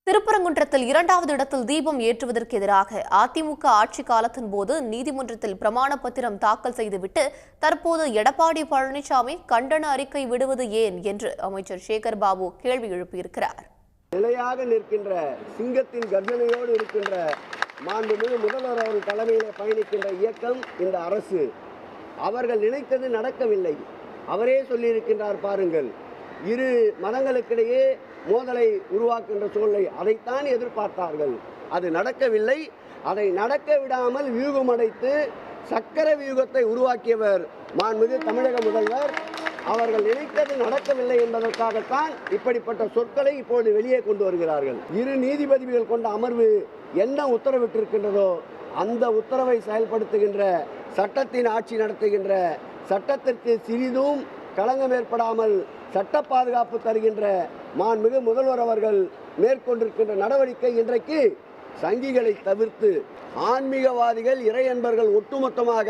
திருப்பரங்குன்றத்தில் இரண்டாவது இடத்தில் தீபம் ஏற்றுவதற்கு எதிராக அதிமுக ஆட்சி காலத்தின் போது நீதிமன்றத்தில் பிரமாண பத்திரம் தாக்கல் செய்துவிட்டு தற்போது எடப்பாடி பழனிசாமி கண்டன அறிக்கை விடுவது ஏன் என்று அமைச்சர் சேகர் பாபு கேள்வி எழுப்பியிருக்கிறார். நிலையாக நிற்கின்ற சிங்கத்தின் கர்ஜனையோடு இருக்கின்ற மாண்புமிகு முதல்வர் அவர்கள் தலைமையிலே பயணிக்கின்ற இயக்கம் இந்த அரசு. அவர்கள் நினைத்தது நடக்கவில்லை. அவரே சொல்லியிருக்கின்றார் பாருங்கள், இரு மதங்களுக்கிடையே மோதலை உருவாக்குகின்ற சூழ்நிலை, அதைத்தான் எதிர்பார்த்தார்கள். அது நடக்கவில்லை. அதை நடக்க விடாமல் வியூகம் அடைத்து சக்கர வியூகத்தை உருவாக்கியவர் மாண்புமிகு தமிழக முதல்வர். அவர்கள் நினைத்தது நடக்கவில்லை என்பதற்காகத்தான் இப்படிப்பட்ட சொற்களை இப்போது வெளியே கொண்டு வருகிறார்கள். இரு நீதிபதிகள் கொண்ட அமர்வு என்ன உத்தரவிட்டிருக்கின்றதோ அந்த உத்தரவை செயல்படுத்துகின்ற, சட்டத்தின் ஆட்சி நடத்துகின்ற, சட்டத்திற்கு சிறிதும் களங்கம் ஏற்படாமல் சட்ட பாதுகாப்பு தருகின்ற மாண்புமிகு முதல்வர் அவர்கள் மேற்கொண்டிருக்கின்ற நடவடிக்கை இன்றைக்கு சங்கிகளை தவிர்த்து ஆன்மீகவாதிகள், இறையன்பர்கள் ஒட்டுமொத்தமாக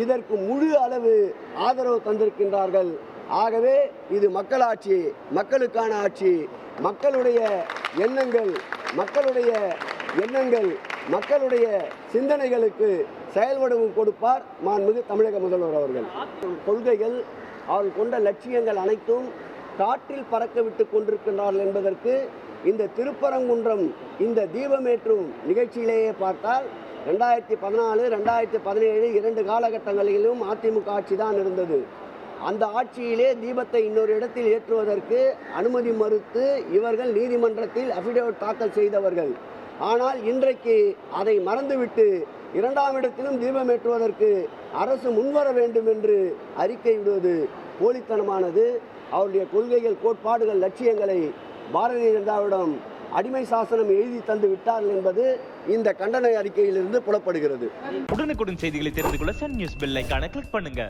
இதற்கு முழு அளவு ஆதரவு தந்திருக்கின்றார்கள். ஆகவே இது மக்களாட்சி, மக்களுக்கான ஆட்சி. மக்களுடைய எண்ணங்கள் மக்களுடைய சிந்தனைகளுக்கு செயல்வடிவம் கொடுப்பார் மாண்புமிகு தமிழக முதல்வர் அவர்கள். கொள்கைகள், அவர்கள் கொண்ட லட்சியங்கள் அனைத்தும் காற்றில் பறக்க விட்டு கொண்டிருக்கின்றார்கள் என்பதற்கு இந்த திருப்பரங்குன்றம் இந்த தீபமேற்றும் நிகழ்ச்சியிலேயே பார்த்தால் 2014, 2017 இரண்டு காலகட்டங்களிலும் அதிமுக ஆட்சி தான் இருந்தது. அந்த ஆட்சியிலே தீபத்தை இன்னொரு இடத்தில் ஏற்றுவதற்கு அனுமதி மறுத்து இவர்கள் நீதிமன்றத்தில் அஃபிடவிட் தாக்கல் செய்தவர்கள். ஆனால் இன்றைக்கு அதை மறந்துவிட்டு இரண்டாம் இடத்திலும் தீபம் ஏற்றுவதற்கு அரசு முன்வர வேண்டும் என்று அறிக்கை விடுவது போலித்தனமானது. அவருடைய கொள்கைகள், கோட்பாடுகள், லட்சியங்களை பாரதிய ஜனதாவிடம் அடிமை சாசனம் எழுதி தந்து விட்டார்கள் என்பது இந்த கண்டன அறிக்கையிலிருந்து புலப்படுகிறது. உடனுக்குடன் செய்திகளை தெரிந்து கொள்ள சன் நியூஸ் பெல் ஐகானை கிளிக் பண்ணுங்க.